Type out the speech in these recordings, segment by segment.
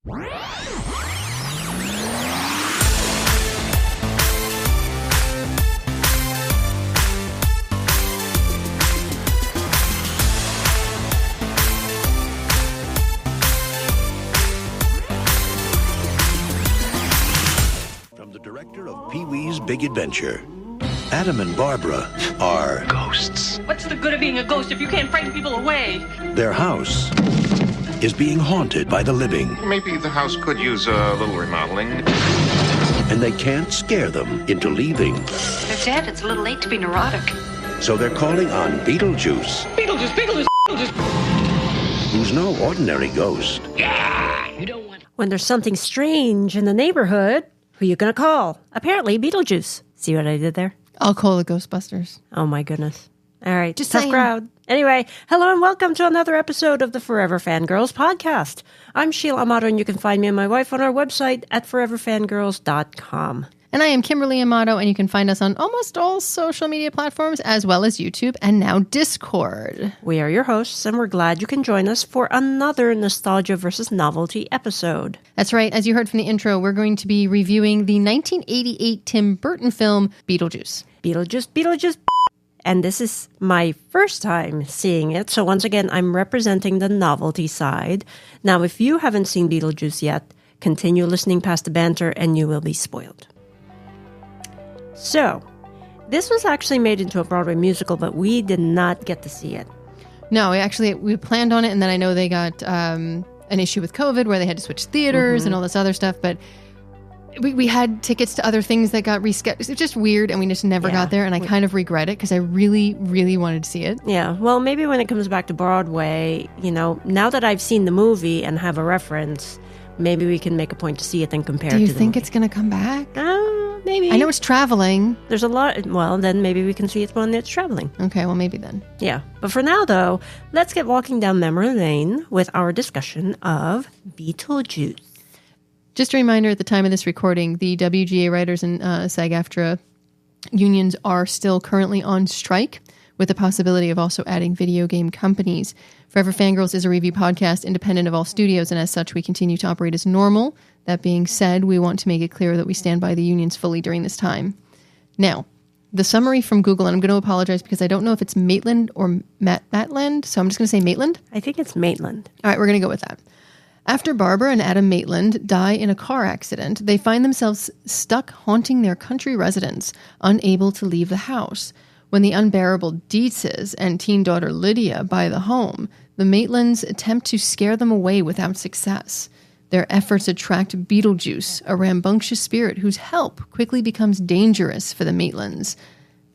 From the director of Pee-wee's Big Adventure, Adam and Barbara are ghosts. What's the good of being a ghost if you can't frighten people away? Their house is being haunted by the living. Maybe the house could use a little remodeling. And they can't scare them into leaving. They're dead. It's a little late to be neurotic. So they're calling on Beetlejuice, Beetlejuice. who's no ordinary ghost. When there's something strange in the neighborhood, who you gonna call? Apparently, Beetlejuice. See what I did there? I'll call the Ghostbusters. Oh, my goodness. All right, Just tough saying. crowd. Anyway, hello and welcome to another episode of the Forever Fangirls podcast. I'm Sheila Amato, and you can find me and my wife on our website at foreverfangirls.com. And I am Kimberly Amato, and you can find us on almost all social media platforms, as well as YouTube and now Discord. We are your hosts, and we're glad you can join us for another Nostalgia-vs-Novelty episode. That's right. As you heard from the intro, we're going to be reviewing the 1988 Tim Burton film, Beetlejuice. Beetlejuice. And this is my first time seeing it. So once again, I'm representing the novelty side. Now, if you haven't seen Beetlejuice yet, continue listening past the banter and you will be spoiled. So, this was actually made into a Broadway musical, but we did not get to see it. No, we planned on it, and then I know they got an issue with COVID where they had to switch theaters and all this other stuff, but we had tickets to other things that got rescheduled. It was just weird, and we just never got there, and I kind of regret it because I really, really wanted to see it. Yeah, well, maybe when it comes back to Broadway, you know, now that I've seen the movie and have a reference, maybe we can make a point to see it and compare it to the movie. Do you think it's going to come back? Maybe. I know it's traveling. There's a lot. Well, then maybe we can see it when it's traveling. Okay, well, maybe then. Yeah. But for now, though, let's get walking down memory lane with our discussion of Beetlejuice. Just a reminder, at the time of this recording, the WGA writers and SAG-AFTRA unions are still currently on strike, with the possibility of also adding video game companies. Forever Fangirls is a review podcast independent of all studios, and as such, we continue to operate as normal. That being said, we want to make it clear that we stand by the unions fully during this time. Now, the summary from Google, and I'm going to apologize because I don't know if it's Maitland or Matland, so I'm just going to say Maitland. I think it's Maitland. All right, we're going to go with that. After Barbara and Adam Maitland die in a car accident, they find themselves stuck haunting their country residence, unable to leave the house. When the unbearable Dietzes and teen daughter Lydia buy the home, the Maitlands attempt to scare them away without success. Their efforts attract Beetlejuice, a rambunctious spirit whose help quickly becomes dangerous for the Maitlands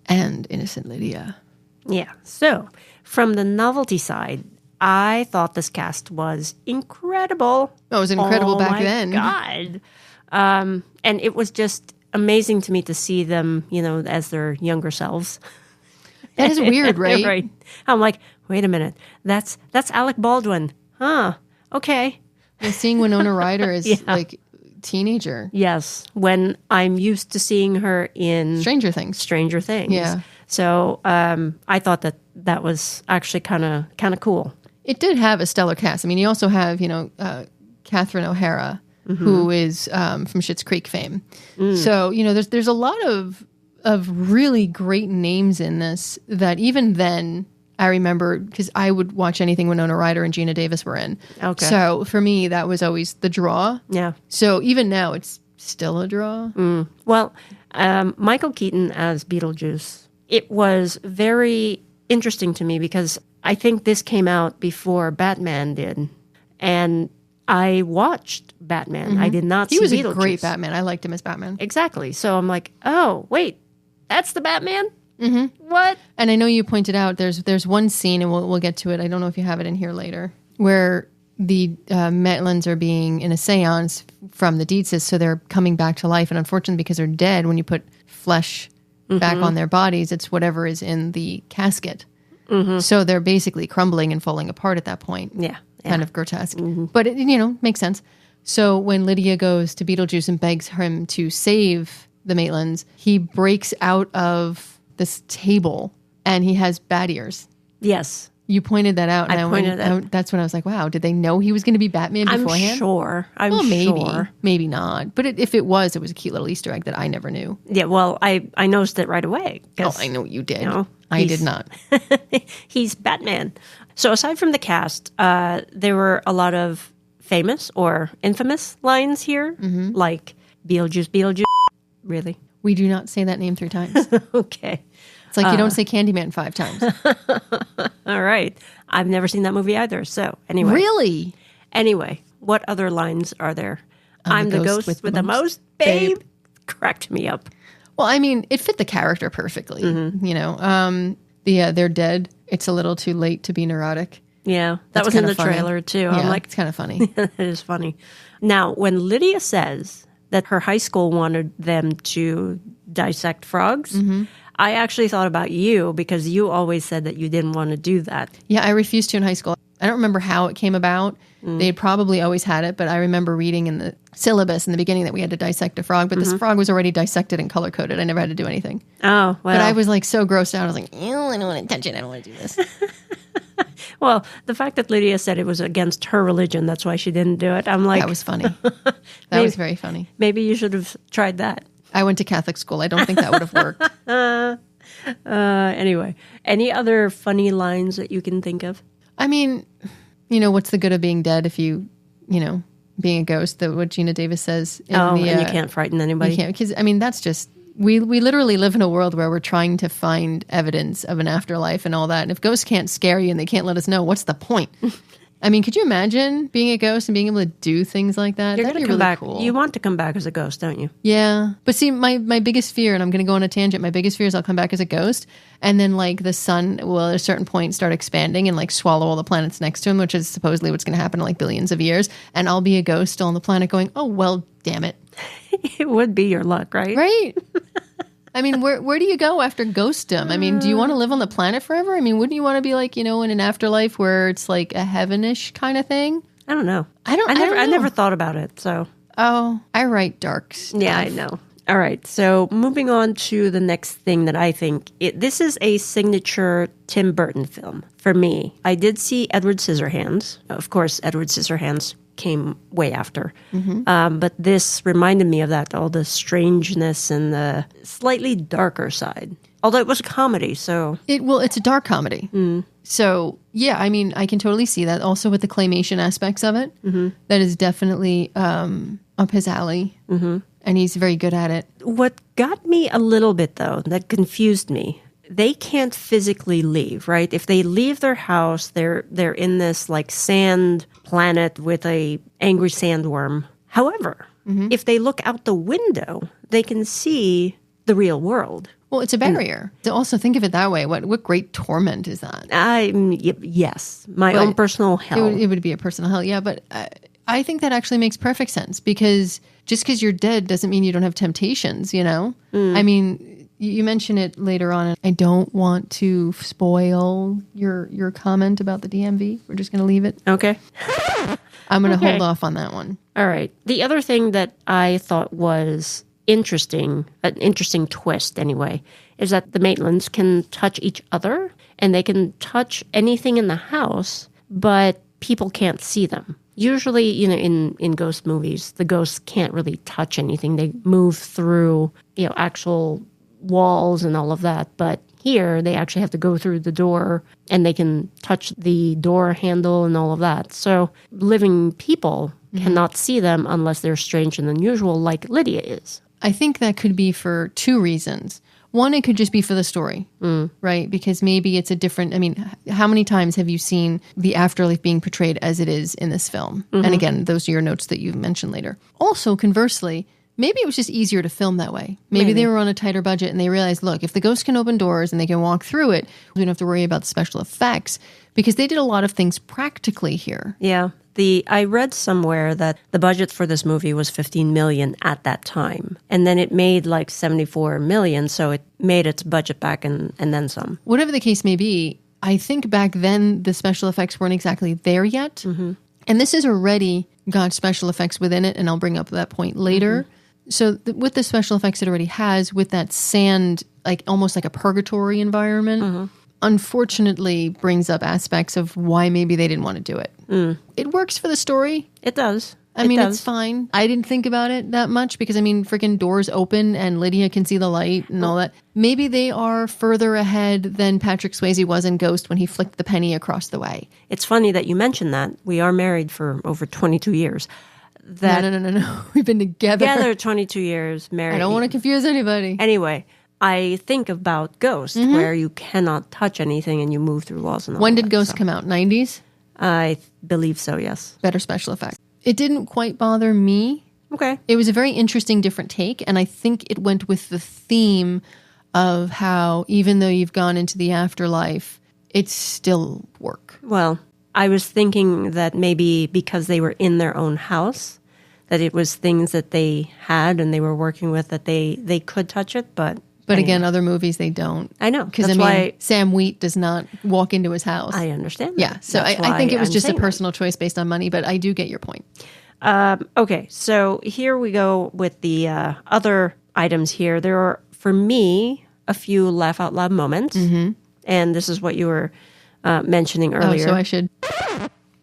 and innocent Lydia. Yeah. So, from the novelty side, I thought this cast was incredible. Oh, it was incredible back then. Oh, my God. And it was just amazing to me to see them, you know, as their younger selves. That is weird, right? Right. I'm like, wait a minute. That's Alec Baldwin. Huh. Okay. And seeing Winona Ryder as like teenager. Yes. When I'm used to seeing her in Stranger Things. Yeah. So I thought that was actually kind of cool. It did have a stellar cast. I mean, you also have, Catherine O'Hara, who is from Schitt's Creek fame. So, there's a lot of really great names in this that even then I remember because I would watch anything Winona Ryder and Gina Davis were in. Okay. So for me, that was always the draw. Yeah. So even now, it's still a draw. Well, Michael Keaton as Beetlejuice, it was very interesting to me because I think this came out before Batman did. And I watched Batman. I did not see Beetlejuice. He was a great Batman. I liked him as Batman. Exactly. So I'm like, oh, wait, that's the Batman? Mm-hmm. What? And I know you pointed out there's one scene, and we'll get to it. I don't know if you have it in here later, where the Maitlands are being in a seance from the Dietzes, so they're coming back to life. And unfortunately, because they're dead, when you put flesh back on their bodies, it's whatever is in the casket. So they're basically crumbling and falling apart at that point. Yeah. Kind of grotesque. But it, makes sense. So when Lydia goes to Beetlejuice and begs him to save the Maitlands, he breaks out of this table and he has bat ears. Yes. You pointed that out. And that's when I was like, wow, did they know he was going to be Batman beforehand? I'm sure. Maybe. Sure. Maybe not. But if it was a cute little Easter egg that I never knew. Yeah, well, I noticed it right away. Oh, I know you did. You know, I did not. He's Batman. So aside from the cast, there were a lot of famous or infamous lines here, like Beetlejuice, Beetlejuice. Really? We do not say that name 3 times. Okay. It's like you don't say Candyman 5 times. All right. I've never seen that movie either. So anyway. Really? Anyway, what other lines are there? I'm the ghost with the most, babe. Cracked me up. Well, I mean, it fit the character perfectly. You know, they're dead. It's a little too late to be neurotic. Yeah, that was in the trailer too. Yeah, I'm like, it's kind of funny. It is funny. Now, when Lydia says that her high school wanted them to dissect frogs, I actually thought about you because you always said that you didn't want to do that. Yeah, I refused to in high school. I don't remember how it came about. They had probably always had it, but I remember reading in the syllabus in the beginning that we had to dissect a frog, but this frog was already dissected and color-coded. I never had to do anything. Oh, well. But I was like so grossed out. I was like, ew, I don't want to touch it. I don't want to do this. Well, the fact that Lydia said it was against her religion, that's why she didn't do it. I'm like... That was funny. That was very funny. Maybe you should have tried that. I went to Catholic school. I don't think that would have worked. Anyway, any other funny lines that you can think of? I mean, you know, what's the good of being dead if you know, being a ghost, what Gina Davis says. And you can't frighten anybody. You can't, because, I mean, that's just, we literally live in a world where we're trying to find evidence of an afterlife and all that. And if ghosts can't scare you and they can't let us know, what's the point? I mean, could you imagine being a ghost and being able to do things like that? You're That'd going be to come really back. cool. You want to come back as a ghost, don't you? Yeah. But see, my biggest fear, and I'm going to go on a tangent, my biggest fear is I'll come back as a ghost, and then, like, the sun will at a certain point start expanding and, like, swallow all the planets next to him, which is supposedly what's going to happen in, like, billions of years. And I'll be a ghost still on the planet going, oh, well, damn it. It would be your luck, right? Right? I mean, where do you go after ghostdom? I mean, do you want to live on the planet forever? I mean, wouldn't you want to be like, you know, in an afterlife where it's like a heavenish kind of thing? I don't know. I never thought about it. So, oh, I write dark stuff. Yeah, I know. All right. So moving on to the next thing that I think this is a signature Tim Burton film for me. I did see Edward Scissorhands. Of course, Edward Scissorhands came way after. But this reminded me of that, all the strangeness and the slightly darker side. Although it was a comedy, so... It's a dark comedy. So, yeah, I mean, I can totally see that. Also with the claymation aspects of it. That is definitely up his alley. And he's very good at it. What got me a little bit, though, that confused me, they can't physically leave, right? If they leave their house, they're in this like sand planet with a angry sandworm. However, if they look out the window, they can see the real world. Well, it's a barrier. To also think of it that way, what great torment is that? Yes, my own personal hell. It would be a personal hell, yeah. But I think that actually makes perfect sense because just because you're dead doesn't mean you don't have temptations, you know? I mean... You mention it later on. I don't want to spoil your comment about the DMV. We're just going to leave it. Okay. I'm going to hold off on that one. All right. The other thing that I thought was interesting, an interesting twist anyway, is that the Maitlands can touch each other and they can touch anything in the house, but people can't see them. Usually, you know, in ghost movies, the ghosts can't really touch anything. They move through, you know, actual walls and all of that, but here they actually have to go through the door and they can touch the door handle and all of that. So living people cannot see them unless they're strange and unusual like Lydia is. I think that could be for 2 reasons. One, it could just be for the story, right? Because maybe it's a different, I mean, how many times have you seen the afterlife being portrayed as it is in this film? And again, those are your notes that you mentioned later. Also, conversely, maybe it was just easier to film that way. Maybe they were on a tighter budget and they realized, look, if the ghost can open doors and they can walk through it, we don't have to worry about the special effects because they did a lot of things practically here. Yeah. I read somewhere that the budget for this movie was $15 million at that time. And then it made like $74 million, so it made its budget back and then some. Whatever the case may be, I think back then the special effects weren't exactly there yet. And this has already got special effects within it, and I'll bring up that point later. So with the special effects it already has, with that sand, like almost like a purgatory environment, unfortunately brings up aspects of why maybe they didn't want to do it. It works for the story. It does. I mean, it's fine. I didn't think about it that much because, I mean, freaking doors open and Lydia can see the light and all that. Maybe they are further ahead than Patrick Swayze was in Ghost when he flicked the penny across the way. It's funny that you mentioned that. We are married for over 22 years. No. We've been together. Together 22 years, married. I don't want to confuse anybody. Anyway, I think about Ghost, where you cannot touch anything and you move through walls and all When did that, Ghost come out? 90s? I believe so, yes. Better special effects. It didn't quite bother me. Okay. It was a very interesting, different take, and I think it went with the theme of how, even though you've gone into the afterlife, it's still work. Well, I was thinking that maybe because they were in their own house, that it was things that they had and they were working with that they could touch it, but anyway. Again, other movies, they don't. I know. Because, I mean, Sam Wheat does not walk into his house. I understand that. Yeah, so I think it was just a personal choice based on money, but I do get your point. Okay, so here we go with the other items here. There are, for me, a few laugh out loud moments, and this is what you were mentioning earlier. Oh, so I should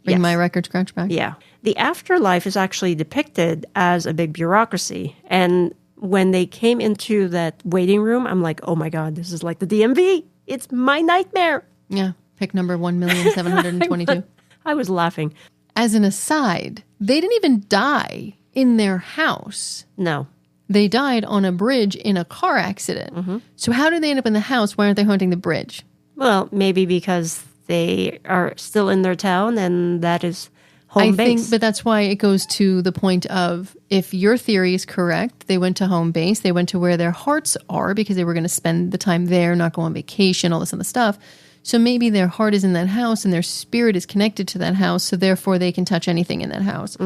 bring my record scratch back? Yeah. The afterlife is actually depicted as a big bureaucracy, and when they came into that waiting room, I'm like, oh my God, this is like the DMV. It's my nightmare. Yeah, pick number 1,722,022. I was laughing. As an aside, they didn't even die in their house. No. They died on a bridge in a car accident. So how did they end up in the house? Why aren't they haunting the bridge? Well, maybe because they are still in their town and that is home base. But that's why it goes to the point of, if your theory is correct, they went to home base, they went to where their hearts are because they were going to spend the time there, not go on vacation, all this other stuff. So maybe their heart is in that house and their spirit is connected to that house, so therefore they can touch anything in that house.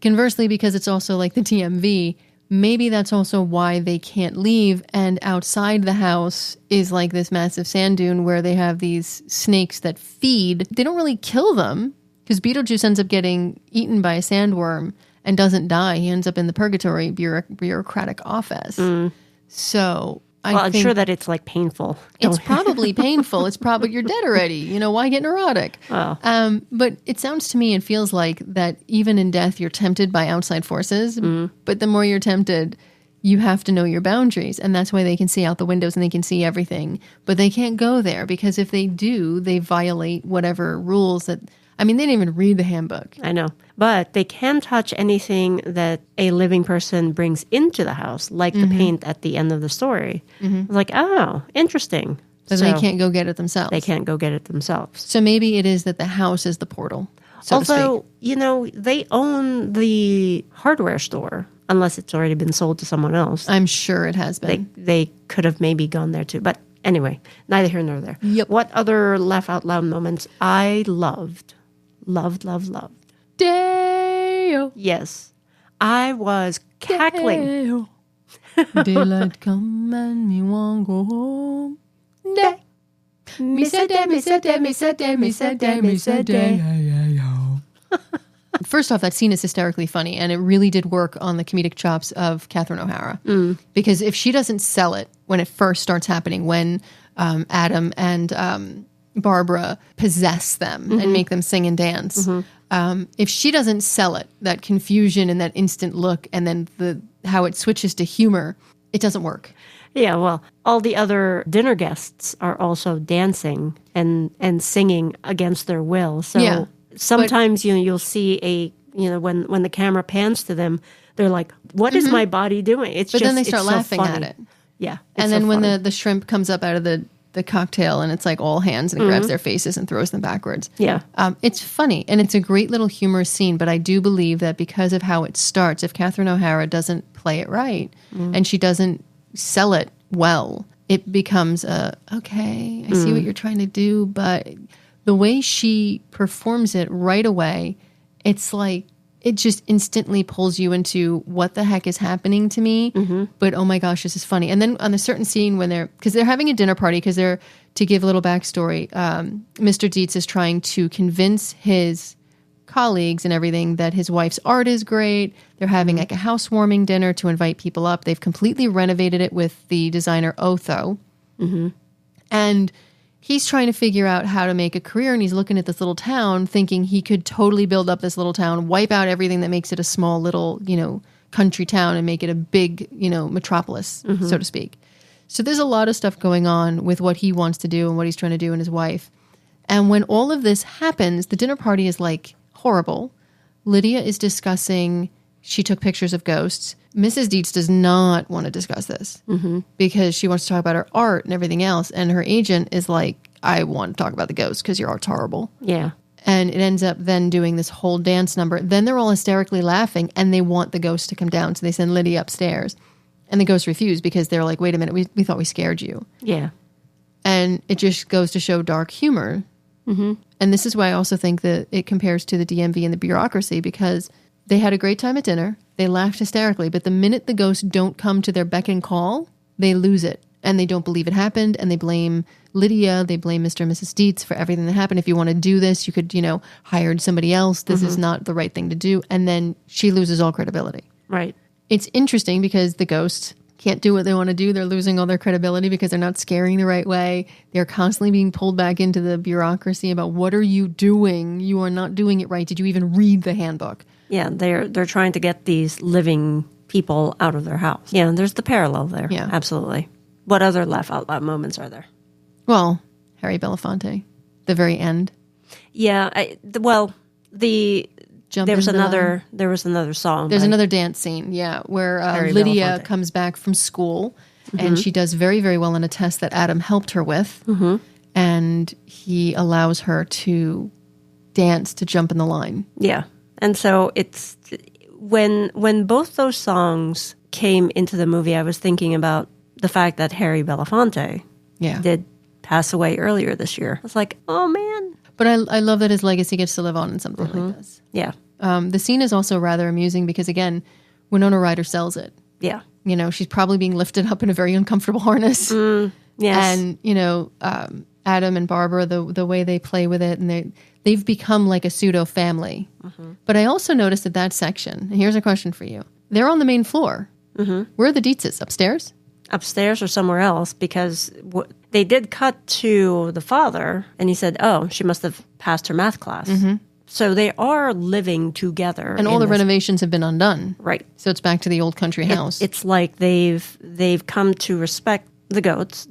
Conversely, because it's also like the DMV, maybe that's also why they can't leave, and outside the house is like this massive sand dune where they have these snakes that feed. They don't really kill them, because Beetlejuice ends up getting eaten by a sandworm and doesn't die. He ends up in the purgatory bureaucratic office. So I'm sure that it's like painful. It's probably painful. It's probably, you're dead already. You know, why get neurotic? Oh. But it sounds to me and feels like that even in death, you're tempted by outside forces. But the more you're tempted, you have to know your boundaries. And that's why they can see out the windows and they can see everything. But they can't go there, because if they do, they violate whatever rules that... I mean, they didn't even read the handbook. I know. But they can touch anything that a living person brings into the house, like the paint at the end of the story. Like, oh, interesting. So they can't go get it themselves. They can't go get it themselves. So maybe it is that the house is the portal, so to Although, speak. you know, they own the hardware store, unless it's already been sold to someone else. I'm sure it has been. They could have maybe gone there too. But anyway, neither here nor there. Yep. What other laugh out loud moments I loved? Loved. Dale. Yes. I was cackling. Daylight come and me want go home. Day. Me said day, me said day, me said day, me said day, me said day. First off, that scene is hysterically funny, and it really did work on the comedic chops of Catherine O'Hara. Because if she doesn't sell it when it first starts happening, when Adam and Barbara possess them and make them sing and dance. If she doesn't sell it, that confusion and that instant look, and then how it switches to humor, it doesn't work. Yeah, well, all the other dinner guests are also dancing and singing against their will. So sometimes you'll see when the camera pans to them, they're like, "What is my body doing?" But then they start laughing at it. Yeah, and then when the shrimp comes up out of the cocktail and it's like all hands and it grabs their faces and throws them backwards. Yeah. It's funny and it's a great little humorous scene, but I do believe that because of how it starts, if Catherine O'Hara doesn't play it right and she doesn't sell it well, it becomes okay, I see what you're trying to do, but the way she performs it right away, it's like, it just instantly pulls you into what the heck is happening to me. But oh my gosh, this is funny. And then on a certain scene when because they're having a dinner party, because to give a little backstory, Mr. Dietz is trying to convince his colleagues and everything that his wife's art is great. They're having like a housewarming dinner to invite people up. They've completely renovated it with the designer Otho. And he's trying to figure out how to make a career, and he's looking at this little town thinking he could totally build up this little town, wipe out everything that makes it a small little, country town and make it a big, metropolis, so to speak. So there's a lot of stuff going on with what he wants to do and what he's trying to do and his wife. And when all of this happens, the dinner party is like horrible. Lydia is discussing, she took pictures of ghosts. Mrs. Dietz does not want to discuss this because she wants to talk about her art and everything else. And her agent is like, I want to talk about the ghosts because your art's horrible. Yeah. And it ends up then doing this whole dance number. Then they're all hysterically laughing and they want the ghost to come down. So they send Lydia upstairs. And the ghosts refuse because they're like, wait a minute, we thought we scared you. Yeah. And it just goes to show dark humor. And this is why I also think that it compares to the DMV and the bureaucracy, because they had a great time at dinner. They laughed hysterically. But the minute the ghosts don't come to their beck and call, they lose it. And they don't believe it happened. And they blame Lydia. They blame Mr. and Mrs. Dietz for everything that happened. If you want to do this, you could, hired somebody else. This is not the right thing to do. And then she loses all credibility. Right. It's interesting because the ghosts can't do what they want to do. They're losing all their credibility because they're not scaring the right way. They're constantly being pulled back into the bureaucracy about what are you doing? You are not doing it right. Did you even read the handbook? Yeah, they're trying to get these living people out of their house. Yeah, there's the parallel there. Yeah. Absolutely. What other laugh out loud moments are there? Well, Harry Belafonte, the very end. Yeah, Jump there was into another song. There's another dance scene, where Lydia comes back from school and she does very, very well on a test that Adam helped her with. And he allows her to dance to jump in the line. Yeah. And so it's when both those songs came into the movie, I was thinking about the fact that Harry Belafonte did pass away earlier this year. I was like, oh man. But I love that his legacy gets to live on in something like this. Yeah. The scene is also rather amusing because, again, Winona Ryder sells it. Yeah. She's probably being lifted up in a very uncomfortable harness. Yes. And, Adam and Barbara, the way they play with it, and they've become like a pseudo family. But I also noticed that section, and here's a question for you. They're on the main floor. Where are the Dietzes? Upstairs? Upstairs or somewhere else, because they did cut to the father, and he said, oh, she must have passed her math class. So they are living together. And all the renovations have been undone. Right. So it's back to the old country house. It's like they've come to respect the ghosts,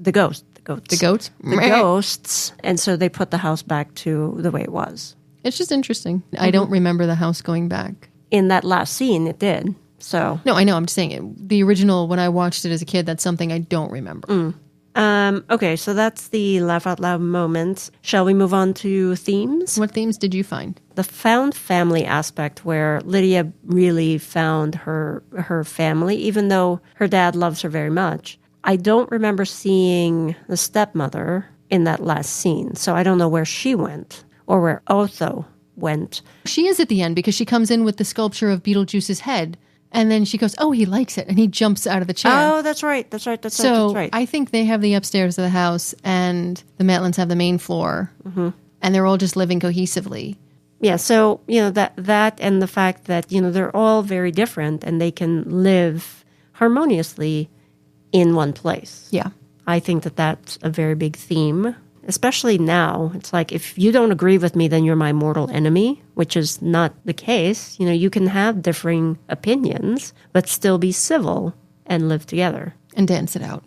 and so they put the house back to the way it was. It's just interesting. I don't remember the house going back. In that last scene, it did. So no, I know. I'm just saying it. The original, when I watched it as a kid, that's something I don't remember. Okay, so that's the laugh out loud moments. Shall we move on to themes? What themes did you find? The found family aspect, where Lydia really found her family, even though her dad loves her very much. I don't remember seeing the stepmother in that last scene, so I don't know where she went or where Otho went. She is at the end because she comes in with the sculpture of Beetlejuice's head. And then she goes, oh, he likes it. And he jumps out of the chair. Oh, that's right. So I think they have the upstairs of the house and the Matlins have the main floor. And they're all just living cohesively. Yeah, so, that and the fact that, they're all very different and they can live harmoniously in one place. Yeah. I think that that's a very big theme. Especially now, it's like, if you don't agree with me, then you're my mortal enemy, which is not the case. You can have differing opinions, but still be civil and live together. And dance it out.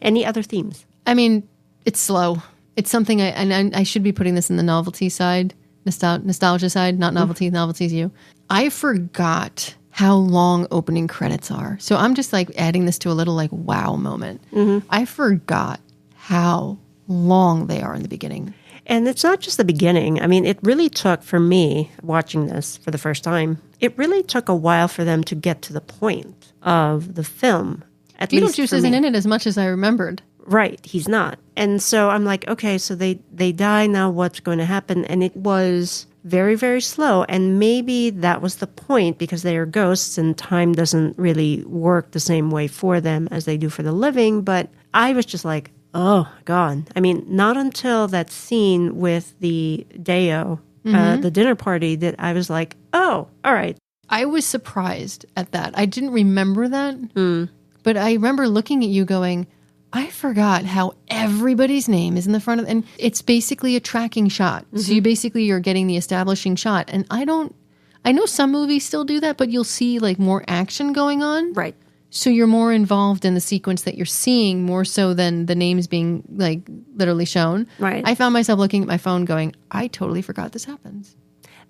Any other themes? I mean, it's slow. It's something, I should be putting this in the novelty side, nostalgia side, not novelty, novelty's you. I forgot how long opening credits are. So I'm just like adding this to a little like wow moment. I forgot how long they are in the beginning. And it's not just the beginning. I mean, it really took, for me, watching this for the first time, it really took a while for them to get to the point of the film. Beetlejuice isn't in it as much as I remembered. Right, he's not. And so I'm like, okay, so they die now, what's going to happen? And it was very, very slow. And maybe that was the point, because they are ghosts and time doesn't really work the same way for them as they do for the living. But I was just like, oh, God. I mean, not until that scene with the Deo, the dinner party, that I was like, oh, all right. I was surprised at that. I didn't remember that. But I remember looking at you going, I forgot how everybody's name is in the front of, and it's basically a tracking shot. So you're getting the establishing shot. And I know some movies still do that, but you'll see like more action going on. Right. So you're more involved in the sequence that you're seeing more so than the names being like literally shown. Right. I found myself looking at my phone going, I totally forgot this happens.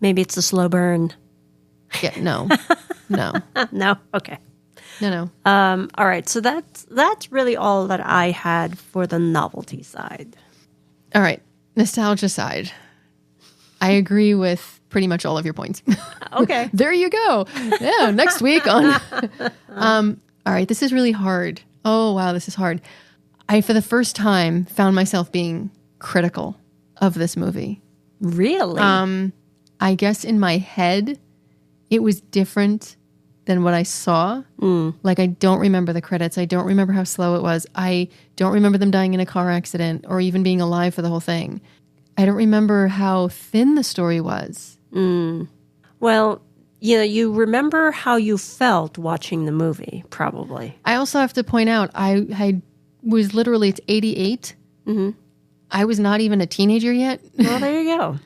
Maybe it's a slow burn. Yeah, no. No. No? Okay. No. All right. So that's really all that I had for the novelty side. All right. Nostalgia side. I agree with pretty much all of your points. Okay. There you go. Yeah, next week on... all right, this is really hard. Oh, wow, this is hard. I, for the first time, found myself being critical of this movie. Really? I guess in my head, it was different than what I saw. Like, I don't remember the credits. I don't remember how slow it was. I don't remember them dying in a car accident or even being alive for the whole thing. I don't remember how thin the story was. Well, you remember how you felt watching the movie, probably. I also have to point out, I was literally, it's 88. I was not even a teenager yet. Well, there you go.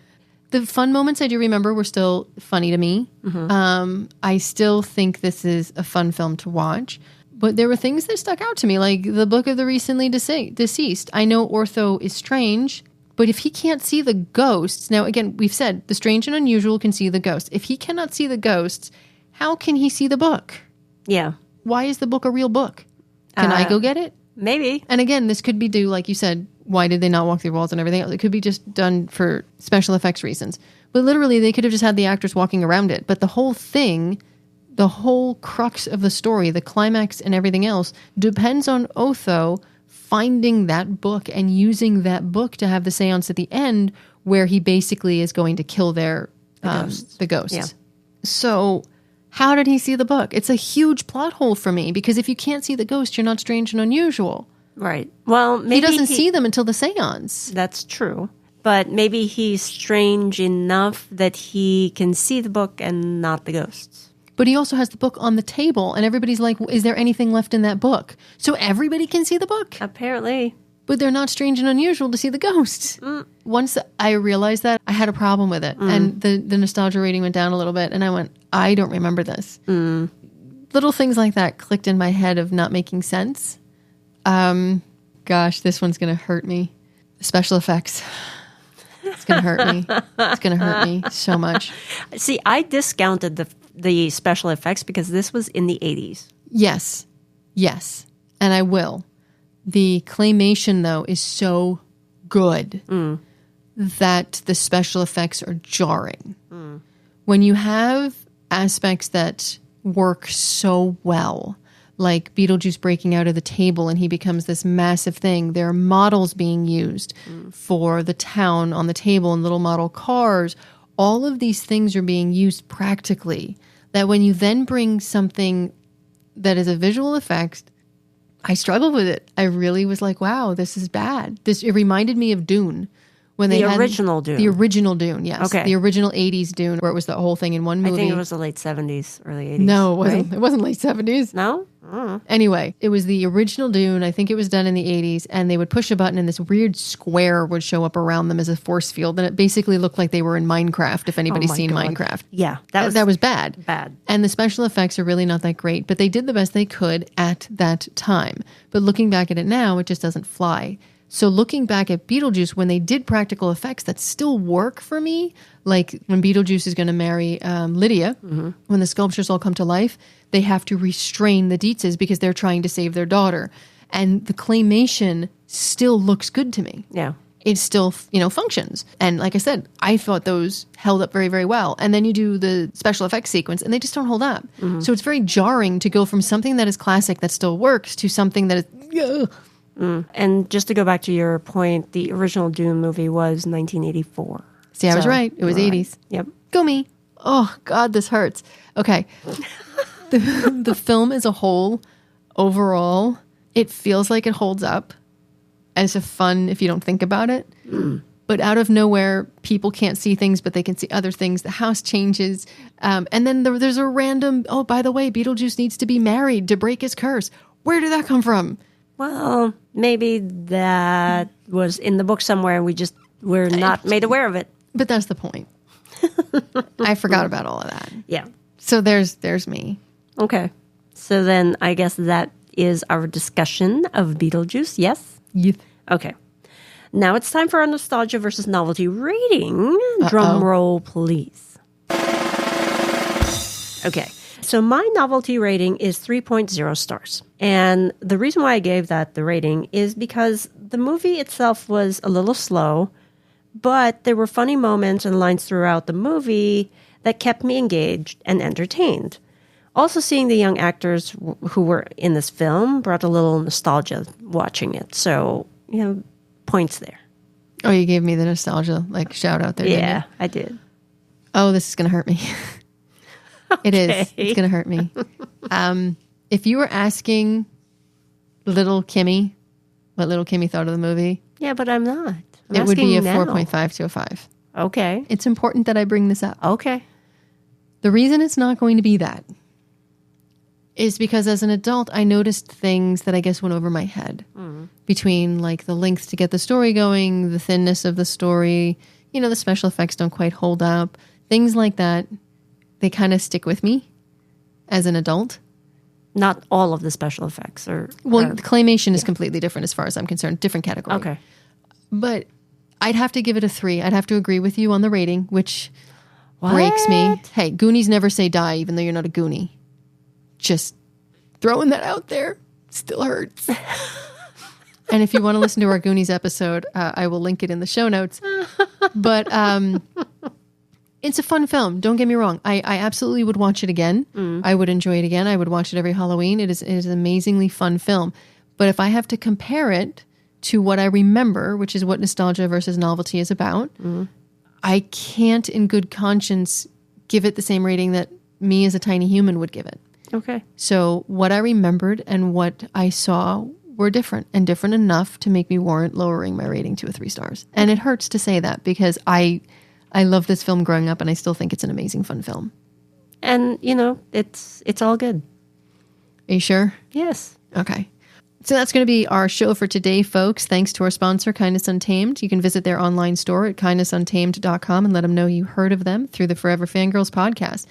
The fun moments I do remember were still funny to me. I still think this is a fun film to watch. But there were things that stuck out to me, like the Book of the Recently Deceased. I know Ortho is strange, but if he can't see the ghosts... Now, again, we've said the strange and unusual can see the ghosts. If he cannot see the ghosts, how can he see the book? Yeah. Why is the book a real book? Can I go get it? Maybe. And again, this could be due, like you said, why did they not walk through walls and everything else? It could be just done for special effects reasons. But literally, they could have just had the actors walking around it. But the whole thing, the whole crux of the story, the climax and everything else, depends on Otho finding that book and using that book to have the seance at the end where he basically is going to kill the ghosts. Yeah. So how did he see the book? It's a huge plot hole for me because if you can't see the ghost, you're not strange and unusual. Right. Well, maybe he doesn't see them until the seance. That's true. But maybe he's strange enough that he can see the book and not the ghosts. But he also has the book on the table, and everybody's like, is there anything left in that book? So everybody can see the book. Apparently. But they're not strange and unusual to see the ghosts. Once I realized that, I had a problem with it. And the nostalgia rating went down a little bit, and I went, I don't remember this. Little things like that clicked in my head of not making sense. Gosh, this one's going to hurt me. Special effects. It's going to hurt me. It's going to hurt me so much. See, I discounted the special effects because this was in the 80s. Yes. And I will. The claymation, though, is so good that the special effects are jarring. When you have aspects that work so well, like Beetlejuice breaking out of the table and he becomes this massive thing. There are models being used for the town on the table and little model cars. All of these things are being used practically. That when you then bring something that is a visual effect, I struggled with it. I really was like, wow, this is bad. It reminded me of Dune. When they had original Dune. The original Dune, yes. Okay. The original 80s Dune, where it was the whole thing in one movie. I think it was the late 70s, early 80s. No, it wasn't. Right? It wasn't late 70s. No? Anyway, it was the original Dune. I think it was done in the 80s, and they would push a button and this weird square would show up around them as a force field, and it basically looked like they were in Minecraft, if anybody's seen God. Minecraft. Yeah. That was bad. Bad. And the special effects are really not that great, but they did the best they could at that time. But looking back at it now, it just doesn't fly. So looking back at Beetlejuice, when they did practical effects that still work for me, like when Beetlejuice is going to marry Lydia, when the sculptures all come to life, they have to restrain the Dietzes because they're trying to save their daughter. And the claymation still looks good to me. Yeah. It still, functions. And like I said, I thought those held up very, very well. And then you do the special effects sequence and they just don't hold up. So it's very jarring to go from something that is classic that still works to something that is... And just to go back to your point, the original Dune movie was 1984. See, I was right. It was 80s. Yep. Go me. Oh, God, this hurts. Okay. The film as a whole, overall, it feels like it holds up as a fun if you don't think about it. But out of nowhere, people can't see things, but they can see other things. The house changes. And then there's a random, oh, by the way, Beetlejuice needs to be married to break his curse. Where did that come from? Well, maybe that was in the book somewhere and we're not made aware of it. But that's the point. I forgot about all of that. Yeah. So there's me. Okay. So then I guess that is our discussion of Beetlejuice, yes? Yes. Okay. Now it's time for our Nostalgia versus Novelty rating. Drum roll, please. Okay. So my novelty rating is 3.0 stars. And the reason why I gave that the rating is because the movie itself was a little slow, but there were funny moments and lines throughout the movie that kept me engaged and entertained. Also, seeing the young actors who were in this film brought a little nostalgia watching it. So, points there. Oh, you gave me the nostalgia, shout out there, didn't you? Yeah, I did. Oh, this is going to hurt me. It is. It's going to hurt me. If you were asking little Kimmy what little Kimmy thought of the movie. Yeah, but I'm not. It would be a 4.5 to a 5. Okay. It's important that I bring this up. Okay. The reason it's not going to be that is because as an adult, I noticed things that I guess went over my head between the length to get the story going, the thinness of the story, the special effects don't quite hold up, things like that. They kind of stick with me as an adult. Not all of the special effects the claymation is completely different as far as I'm concerned. Different category. Okay. But I'd have to give it a 3. I'd have to agree with you on the rating, which breaks me. Hey, Goonies never say die, even though you're not a Goonie. Just throwing that out there still hurts. And if you want to listen to our Goonies episode, I will link it in the show notes. But it's a fun film. Don't get me wrong. I absolutely would watch it again. I would enjoy it again. I would watch it every Halloween. It is an amazingly fun film. But if I have to compare it to what I remember, which is what Nostalgia versus Novelty is about, I can't in good conscience give it the same rating that me as a tiny human would give it. Okay. So what I remembered and what I saw were different, and different enough to make me warrant lowering my rating to a 3 stars. And it hurts to say that because I love this film growing up and I still think it's an amazing, fun film. And, it's all good. Are you sure? Yes. Okay. So that's going to be our show for today, folks. Thanks to our sponsor, Kindness Untamed. You can visit their online store at kindnessuntamed.com and let them know you heard of them through the Forever Fangirls podcast.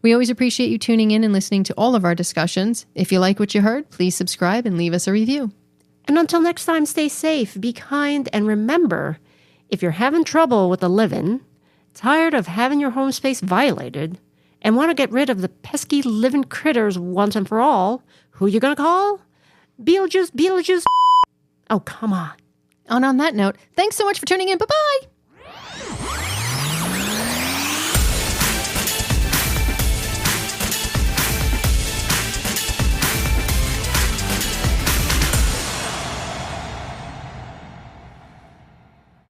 We always appreciate you tuning in and listening to all of our discussions. If you like what you heard, please subscribe and leave us a review. And until next time, stay safe, be kind, and remember, if you're having trouble with the living, tired of having your home space violated, and want to get rid of the pesky living critters once and for all, who you going to call? Beetlejuice. Oh, come on. And on that note, thanks so much for tuning in. Bye-bye.